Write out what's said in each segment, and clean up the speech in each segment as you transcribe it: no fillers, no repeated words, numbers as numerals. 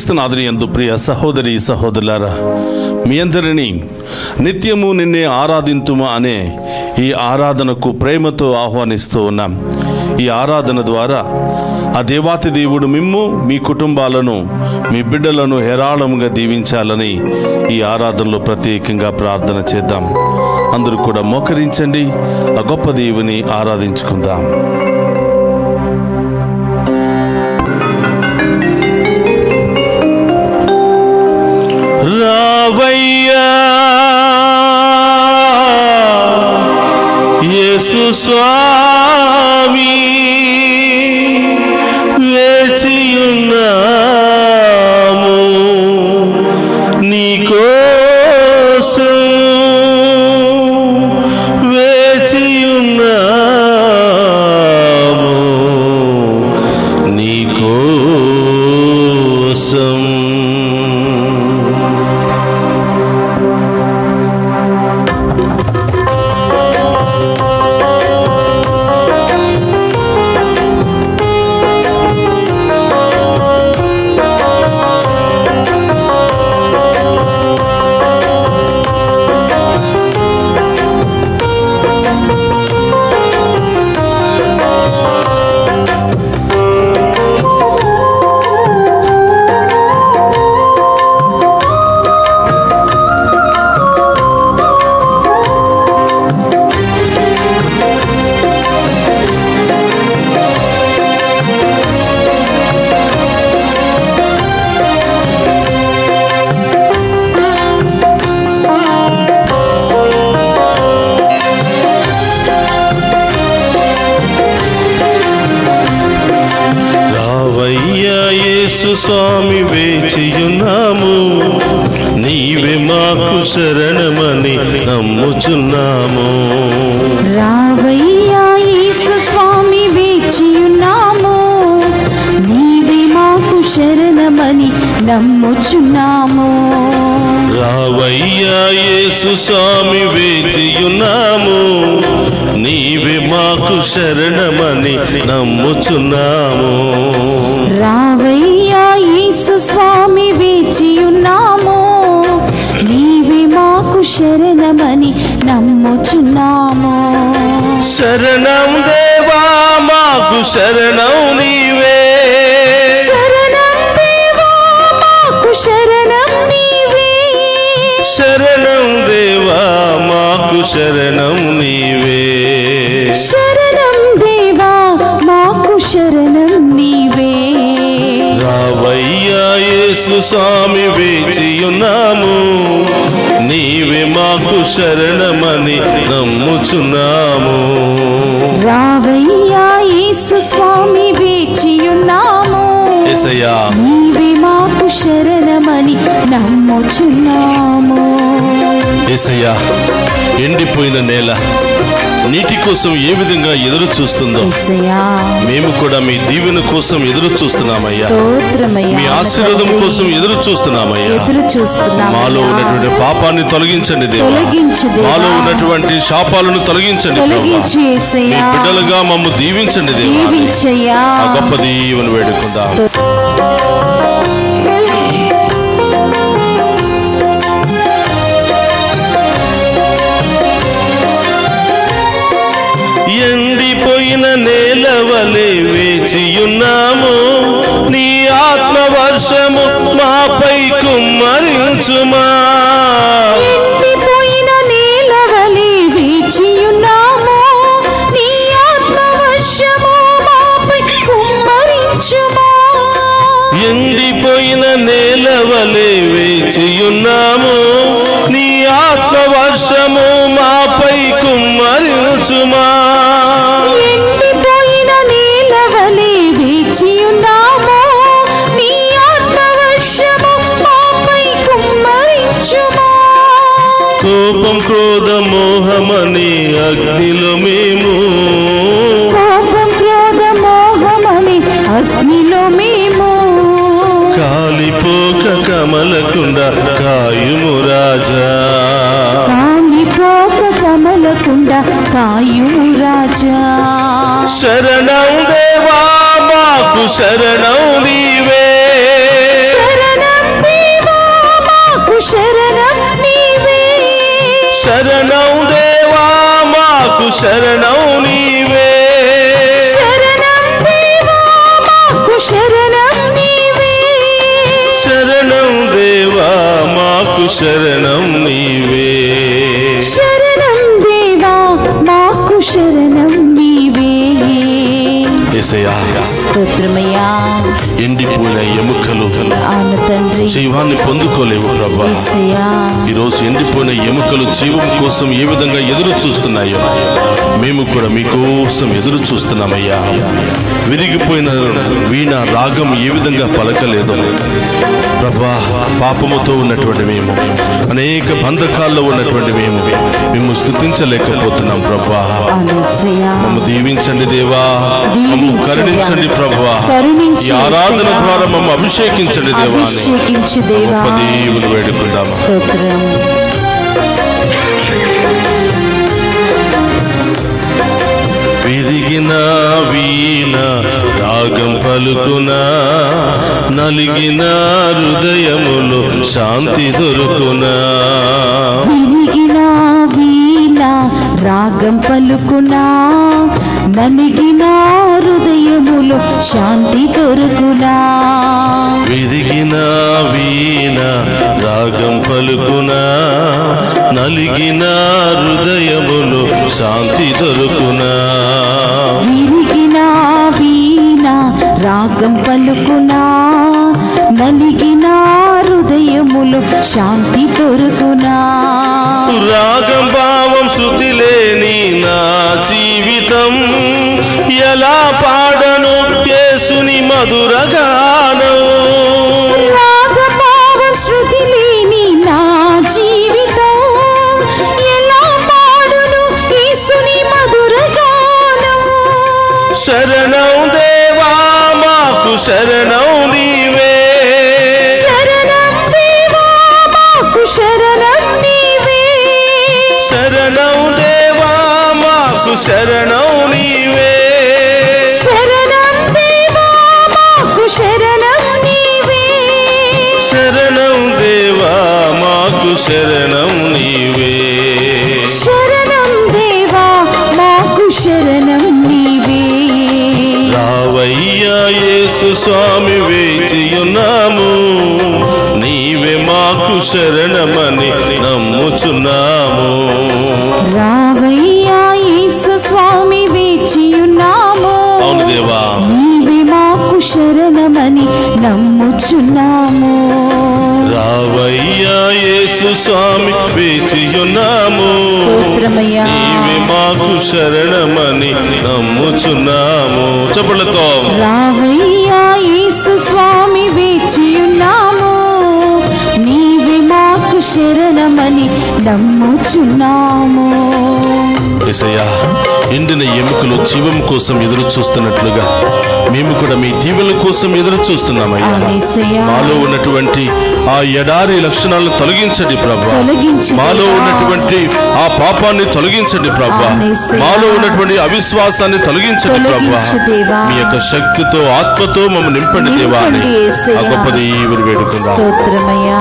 క్రీస్తునాథుని యందు ప్రియ సహోదరి సహోదరులారా, మీ అందరినీ నిత్యము నిన్నే ఆరాధింతుమా అనే ఈ ఆరాధనకు ప్రేమతో ఆహ్వానిస్తూ ఉన్నాం. ఈ ఆరాధన ద్వారా ఆ దేవాతి దేవుడు మిమ్ము, మీ కుటుంబాలను, మీ బిడ్డలను హేరాళముగా దీవించాలని ఈ ఆరాధనలో ప్రత్యేకంగా ప్రార్థన చేద్దాం. అందరూ కూడా మోకరించండి, ఆ గొప్ప దేవుని ఆరాధించుకుందాం. రావయ్యా యేసు స్వామి, వేచియున్నాము నీకోసం, వేచియున్నాము నీకోసం. స్వామి వేచియున్నాము, నీవే మాకు శరణమని నమ్ముచున్నాము. రావయ్యా యేసు స్వామి వేచియున్నాము, నీవే మాకు శరణమని నమ్ముచున్నాము. రావయ్యా యేసు స్వామి వేచియున్నాము, నీవే మాకు శరణమని నమ్ముచున్నాము. రావయ్యా యేసు స్వామి వేచియున్నాము, నీవే మాకు శరణమని నమ్ముచున్నాము. శరణం దేవా మాకు శరణం నీవే, శరణం దేవా మాకు శరణం నీవే, శరణం దేవా మాకు శరణం నీవే, శరణం దేవా మాకు శరణం నీవే. రావయ్యా యేసు స్వామి వేచియున్నాము, నీవే మాకు శరణమని నమ్ముచున్నాము. రావయ్యా యేసు స్వామి వేచియున్నాము, యేసయ్యా నీవే మాకు శరణమని నమ్ముచున్నాము. యేసయ్యా, ఎండిపోయిన నేల నీటి కోసం ఏ విధంగా ఎదురు చూస్తుందో మేము కూడా మీ దీవెన కోసం ఎదురు చూస్తున్నామయ్యా. మీ ఆశీర్వాదం కోసం ఎదురు చూస్తున్నామయ్యా. మాలో ఉన్నటువంటి పాపాన్ని తొలగించండి దేవా, మాలో ఉన్నటువంటి శాపాలను తొలగించండి, మీ బిడ్డలుగా మమ్ము దీవించండి దేవా. ఆ గొప్ప దీవెన వేడుకుందాం. ఎండిపోయిన నేలవలే వేచియున్నాము, నీ ఆత్మ వర్షము మాపై కుమ్మరించుమా. ఎండిపోయిన నేలవలే వేచియున్నాము, నీ ఆత్మ వర్షము మాపై కుమ్మరించుమా. ఎండిపోయిన నేలవలే వేచియున్నాము, నీ ఆత్మ వర్షము మాపై కుమ్మరించుమా. ఎండిపోయిన నేలవలే వేచియున్నాము, నీ ఆత్మ వర్షము మాపై కుమ్మరించుమా. కోపం క్రోధ మోహమని అగ్నిలో మేము, కోపం క్రోధ మోహమని అగ్నిలో మేము, కాలిపోక కమలకుండా కాయుము రాజా, కాలిపోక కమలకుండా కాయుము రాజా. శరణం దేవా మాకు శరణం నీవే, శరణం మాకు శరణం నీవే, శరణం దేవా మాకు శరణం నీవే, శరణం దేవా మాకు శరణం నీవే, శరణం దేవా మాకు శరణం నీవే. యేసయ్యా స్తోత్రమయ్యా. ఎండిపోయిన ఎముకలు అవును తండ్రి. జీవాన్ని పొందుకోలేవు ప్రభా. యేసయ్యా ఈరోజు ఎండిపోయిన ఎముకలు జీవం కోసం ఏ విధంగా ఎదురు చూస్తున్నాయో మేము కూడా మీకోసం ఎదురు చూస్తున్నామయ్యా. విరిగిపోయిన వీణ రాగం ఏ విధంగా పలకలేదు ప్రభా. పాపముతో ఉన్నటువంటి మేము, అనేక బంధకాల్లో ఉన్నటువంటి మేము స్తుతించలేకపోతున్నాం ప్రభా. మమ్ము దీవించండి దేవా, మమ్ము కరుణించండి ప్రభా. ఈ ఆరాధన ద్వారా మమ్ము అభిషేకించండి దేవా అని దేవుని వేడుకుందాం. స్తోత్రం. విరిగిన వీణ రాగం పలుకునా, నలిగిన హృదయములో శాంతి దొరుకునా. విరిగిన వీణ రాగం పలుకునా, నలిగిన హృదయములో శాంతి దొరుకునా. విరిగిన వీణ రాగం పలుకునా, నలిగిన హృదయములో శాంతి దొరుకునా. విరిగిన వీణ రాగం పలుకునా, నలిగిన హృదయములో శాంతి దొరుకునా. రాగం భావం శృతి లేని నా జీవితం ఎలా పాడను యేసుని మధుర గానం. రాగభావం శృతి లేని నా జీవితం ఎలా పాడును యేసుని మధుర గానం. శరణం దేవా మాకు శరణం నీవే, శరణం దేవా మాకు శరణం నీవే, శరణం దేవా మాకు శరణం నీవే, శరణం దేవా మాకు శరణం నీవే, శరణం దేవా మాకు శరణం నీవే. శరణం దేవా మాకు శరణం నీవే. రావయ్యా యేసు స్వామి వేచియున్నాము, నీవే మాకు శరణమని నమ్ముచున్నాము. రావయ్యా యేసు స్వామి వేచియున్నాము, అవును దేవా, నీవే మాకు శరణమని నమ్ముచున్నాము. రావయ్యా యేసు స్వామి వేచియున్నాము, స్తోత్రమయ్యా. నీవే మాకు శరణమని నమ్ముచున్నాము. చప్పట్లతో రావయ్యా యేసు స్వామి వేచియున్నాము, నీవే మాకు శరణమని నమ్ముచున్నాము. యేసయ్యా, ఎండిన ఎముకలు జీవం కోసం ఎదురు చూస్తున్నట్లుగా మేము కూడా మీ దీవెనల కోసం ఎదురు చూస్తున్నామయ్యా. యేసయ్యా, మాలో ఉన్నటువంటి ఆ ఎడారి లక్షణాలను తొలగించండి ప్రభా. తొలగించండి. మాలో ఉన్నటువంటి ఆ పాపాన్ని తొలగించండి ప్రభా. యేసయ్యా, మాలో ఉన్నటువంటి అవిశ్వాసాన్ని తొలగించండి ప్రభా. తొలగించు దేవా. మీ యొక్క శక్తితో ఆత్మతో మమ్మల్ని నింపండి దేవా అని నింపండి యేసయ్యా. ఆ గొప్ప దేవుని వేడుకుందాం. స్తోత్రమయ్యా.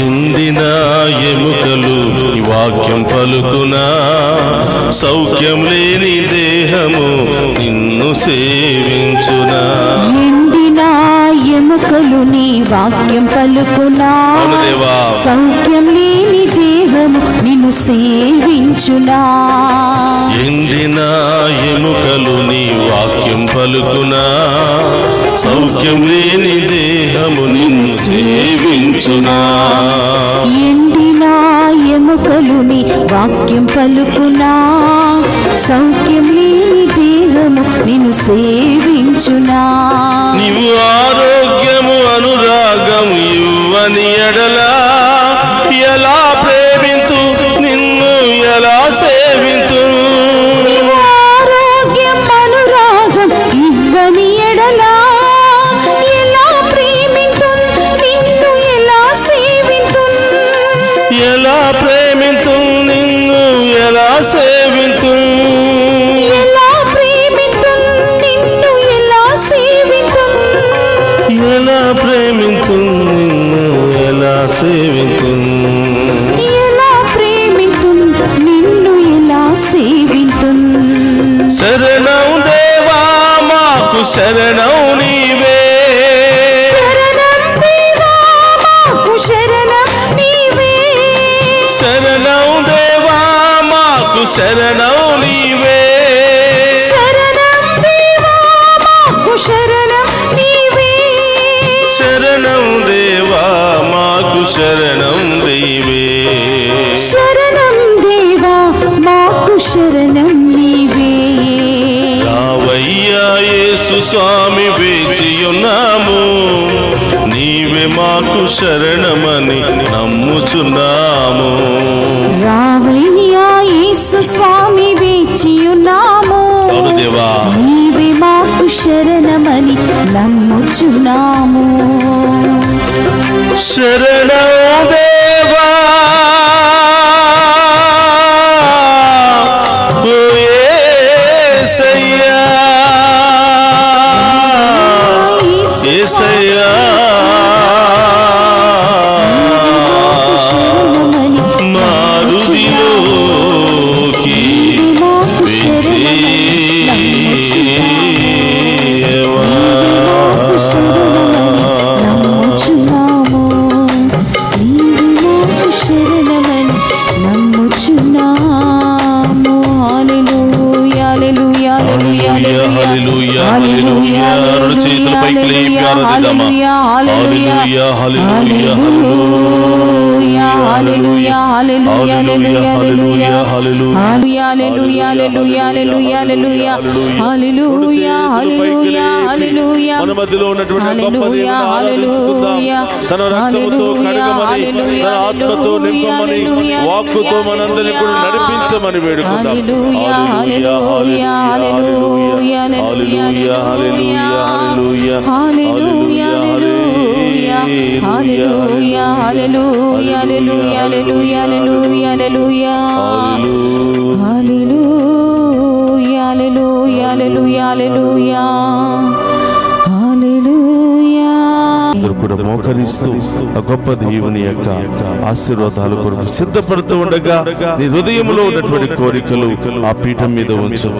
ఎండిన ఎముకలు ఈ వాక్యం పలుకునా, సౌఖ్యం లేని దేహము నిన్ను సేవించునా. ఎండిన ఎముకలు నీ వాక్యం పలుకునా, అవును దేవా. సౌఖ్యం లేని దేహము నిన్ను సేవించునా. ఎండిన ఎముకలు నీ వాక్యం పలుకునా, సౌఖ్యం లేని దేహము నిన్ను సేవించునా. ఎండిన ఎముకలు నీ వాక్యం పలుకునా, సౌఖ్యం లేని దేహము నిన్ను సేవించునా. నీవు ఆరోగ్యము అనురాగం ఇవ్వని ఎడలా ఎలా ప్రేమింతు, నిన్ను ఎలా సేవింతు. నీవు ఆరోగ్యం అనురాగం ఇవ్వని ఎడలా ఎలా ప్రేమింతున్, నిన్ను ఎలా సేవింతున్. ఎలా ప్రేమింతు, నిన్ను ఎలా సేవింతు. ఎలా ప్రేమింతున్, నిన్ను ఎలా సేవింతున్. మాకు శరణం నీవే, శరణం దేవా మాకు శరణం నీవే, శరణం దేవా మాకు శరణం నీవే, శరణం దేవా మాకు శరణం నీవే, శరణం దేవా మాకు శరణం నీవే, శరణం దేవా మాకు శరణం నీవే. రావయ్యా యేసు స్వామి వేచియున్నాము, నీవే మాకు శరణమని నమ్ముచున్నాము. రావయ్యా యేసు స్వామి వేచియున్నాము, దేవా నీవే మాకు శరణమని నమ్ముచున్నాము. శరణం దేవా ఓ యేసయ్యా, యేసయ్యా మా హృదయంలోకి మన మధ్యలో ఉన్నటువంటి గొప్ప దేవుని ఆరాధించుకుందాం. తన రక్తముతో కడగమని, తన ఆత్మతో నింపమని, వాక్కుతో మనందరినీ కూడా నడిపించమని వేడుకుందాం. హల్లెలూయా హల్లెలూయా హల్లెలూయా హల్లెలూయా హల్లెలూయా హల్లెలూయా హల్లెలూయా హల్లెలూయా హల్లెలూయా హల్లెలూయా హల్లెలూయా హల్లెలూయా హల్లెలూయా కూడా మోకరిస్తూ ఆ గొప్ప దేవుని యొక్క ఆశీర్వాదాల కొరకు సిద్ధపడుతూ ఉండగా నీ హృదయంలో ఉన్నటువంటి కోరికలు ఆ పీఠం మీద ఉంచు.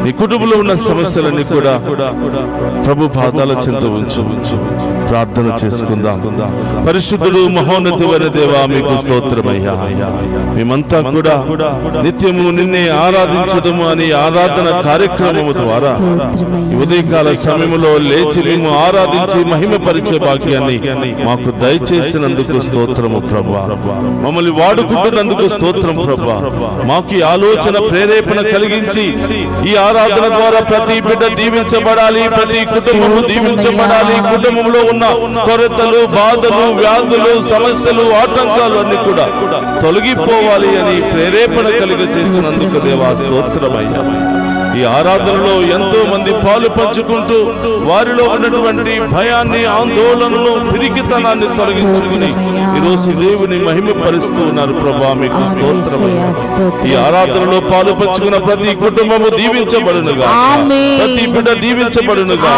నీ కుటుంబంలో ఉన్న సమస్యలన్నీ కూడా ప్రభు పాదాల చెంత ఉంచు. ప్రార్థన చేసుకుందాం. పరిశుద్ధుడు మహోన్నతుడైన దేవా మీకు స్తోత్రమయ్యా. మేమంతా కూడా నిత్యము నిన్నే ఆరాధించదము అని ఆరాధన కార్యక్రమము ద్వారా ఉదయకాల సమయంలో లేచి మేము ఆరాధించి మహిమపరిచే భాగ్యాన్ని మాకు దయచేసినందుకు స్తోత్రము ప్రభా. మమ్మల్ని వాడుకుంటున్నందుకు స్తోత్రం ప్రభా. మాకు ఈ ఆలోచన ప్రేరేపణ కలిగించి ఈ ఆరాధన ద్వారా ప్రతి బిడ్డ దీవించబడాలి, ప్రతి కుటుంబము దీవించబడాలి. కుటుంబంలో ఉన్న కొరతలు, బాధలు, వ్యాధులు, సమస్యలు, ఆటంకాలు అన్ని కూడా తొలగిపోవాలి అని ప్రేరేపణ కలిగి చేసినందుకు దేవా స్తోత్రమయ్యా. ఈ ఆరాధనలో ఎంతో మంది పాలు పంచుకుంటూ వారిలో ఉన్నటువంటి భయాన్ని, ఆందోళనను, పిరికితనాన్ని తొలగించుకుని ఈరోజు దేవుని మహిమపరుస్తూ ఉన్నారు ప్రభా. మీకు స్తోత్రమయ్యా. ఈ ఆరాధనలో పాలు పంచుకున్న ప్రతి కుటుంబము దీవించబడునుగా, ప్రతి బిడ్డ దీవించబడునుగా,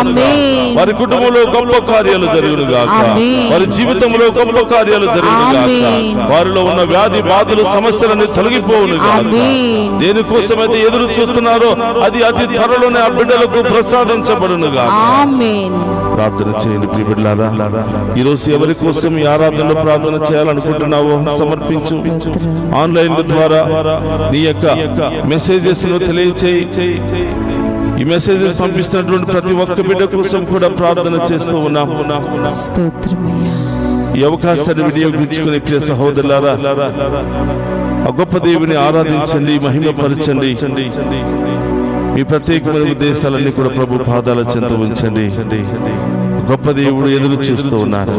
వారి కుటుంబంలో గొప్ప కార్యాలు జరుగునుగా, వారి జీవితంలో గొప్ప కార్యాలు జరుగునుగా, వారిలో ఉన్న వ్యాధి బాధలు, సమస్యలన్నీ తొలగిపోవునుగా. దేనికోసమైతే ఎదురు చూస్తున్నారో అది అతి త్వరలోనే ఆ బిడ్డలకు ప్రసాదించబడునుగా. ప్రార్థన చేయండి ప్రియ బిడ్డలారా. ఈ రోజు ఎవరి కోసం ఈ ఆరాధనలో ప్రార్థన చేయాలనుకుంటున్నావో సమర్పించు. ఆన్లైన్ ద్వారా నీ యొక్క మెసేజెస్ ను తెలియచేయి. ఈ మెసేజెస్ పంపిస్తున్నటువంటి ప్రతి ఒక్క బిడ్డ కోసం కూడా ప్రార్థన చేస్తూ ఉన్నాం. ఈ అవకాశాన్ని వినియోగించుకుని ప్రియ సహోదరులారా, ఆ గొప్ప దేవుని ఆరాధించండి, మహిమపరచండి. మీ ప్రత్యేకమైన ఉద్దేశాలన్నీ కూడా ప్రభు పాదాల చెంత ఉంచండి. గొప్ప దేవుడు ఎదురు చూస్తూ ఉన్నాడు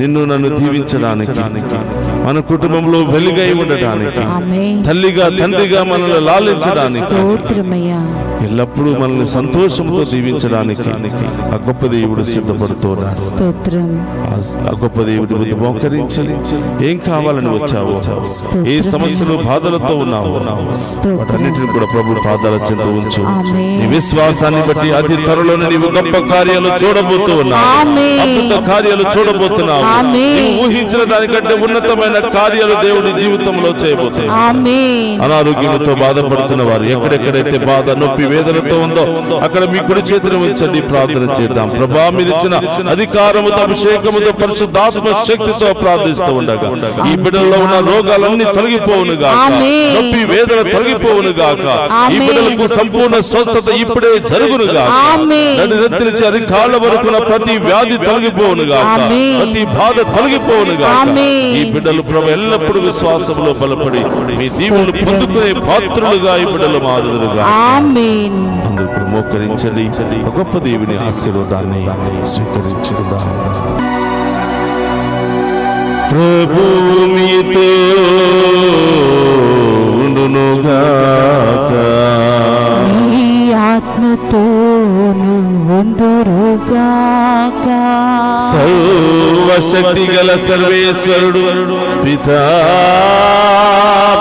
నిన్ను నన్ను దీవించడానికి, మన కుటుంబంలో వెలుగై ఉండడానికి, తల్లిగా తండ్రిగా మనల్ని లాలించడానికి, ఎల్లప్పుడూ మనల్ని సంతోషంతో దీవించడానికి ఆ గొప్ప దేవుడు సిద్ధపడుతున్నాడు. ఆ గొప్ప దేవుడి ముందు మోకరించి ఏం కావాలని వచ్చావో, ఏ సమస్యలు బాధలతో ఉన్నావో వాటన్నిటిని కూడా ప్రభు పాదాల చెంత ఉంచు. నీ విశ్వాసాన్ని బట్టి అతి త్వరలోనే నీవు గొప్ప కార్యాలు చూడబోతున్నావు, అద్భుత కార్యాలు చూడబోతున్నావు. నీవు ఊహించిన దానికంటే ఉన్నతమైన కార్యాలు దేవుడి జీవితంలో చేయబోతున్నాడు. అనారోగ్యంతో బాధపడుతున్న వారు ఎక్కడెక్కడైతే బాధ, నొప్పి, వేదనతో ఉందో అక్కడ మీ కుడి చేతిని ఉంచండి. ప్రార్థన చేద్దాం. ప్రభా, మీరు ఇచ్చిన అధికారముతో, అభిషేకముతో, పరిశుద్ధాత్మ శక్తితో ప్రార్థిస్తూ ఉండగా ఈ బిడ్డల్లో ఉన్న రోగాలన్నీ తొలగిపోవును గాక, నొప్పి, వేదన తొలగిపోవును గాక. ఈ బిడ్డలకు సంపూర్ణ స్వస్థత ఇప్పుడే జరుగును గాక. నడి నుంచి అరికాళ్ళ వరకు ప్రతి వ్యాధి తొలగిపోవును గాక, ప్రతి బాధ తొలగిపోవును గాక. ఈ బిడ్డలు ప్రభు ఎల్లప్పుడూ విశ్వాసంలో బలపడి మీ దీవులు పొందుకునే పాత్రులుగా ఈ బిడ్డలు మారుదురుగా. అందుకు మోకరించండి. గొప్ప దేవుని ఆశీర్వాదాన్ని స్వీకరించుకుందాం. ప్రభు మీతో ఉండునుగాక, మీ ఆత్మతోను ఉందురుగాక. సర్వశక్తి గల సర్వేశ్వరుడు పితా,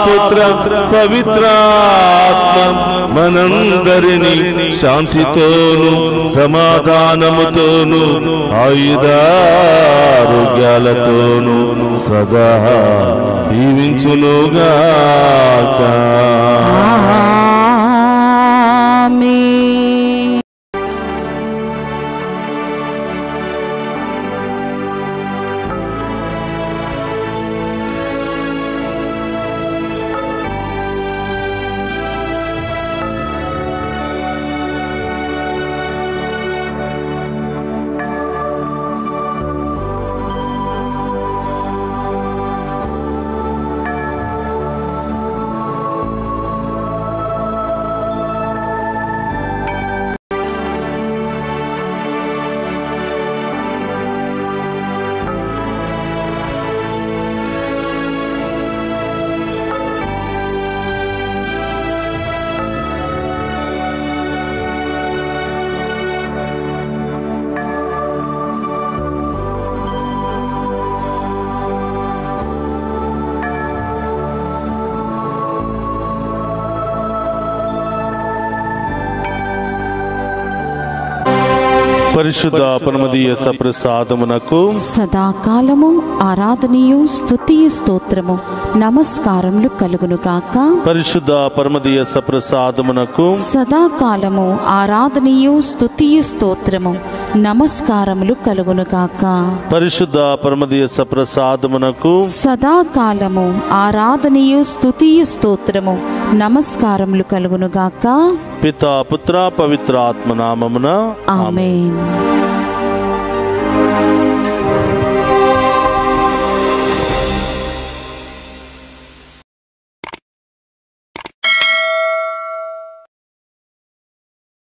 పుత్ర, పవిత్రాత్మ మనందరినీ శాంతితోను సమాధానముతోను ఆయుధారోగ్యాలతోను సదా దీవించునుగాక. పరిశుద్ధ పరమదీయ సప్రసాదమునకు సదాకాలము ఆరాధనయు స్తుతియు స్తోత్రము నమస్కారములు కలుగునుగాక. పరిశుద్ధ పరమదీయ సప్రసాదమునకు సదాకాలము ఆరాధనయు స్తుతియు స్తోత్రము నమస్కారములు కలుగునుగాక. పరిశుద్ధ పరమదీయ సప్రసాదమునకు సదాకాలము ఆరాధనయు స్తుతియు స్తోత్రము నమస్కారములు కలుగునుగాక. పితా, పుత్ర, పవిత్ర ఆత్మ నామమున ఆమేన్.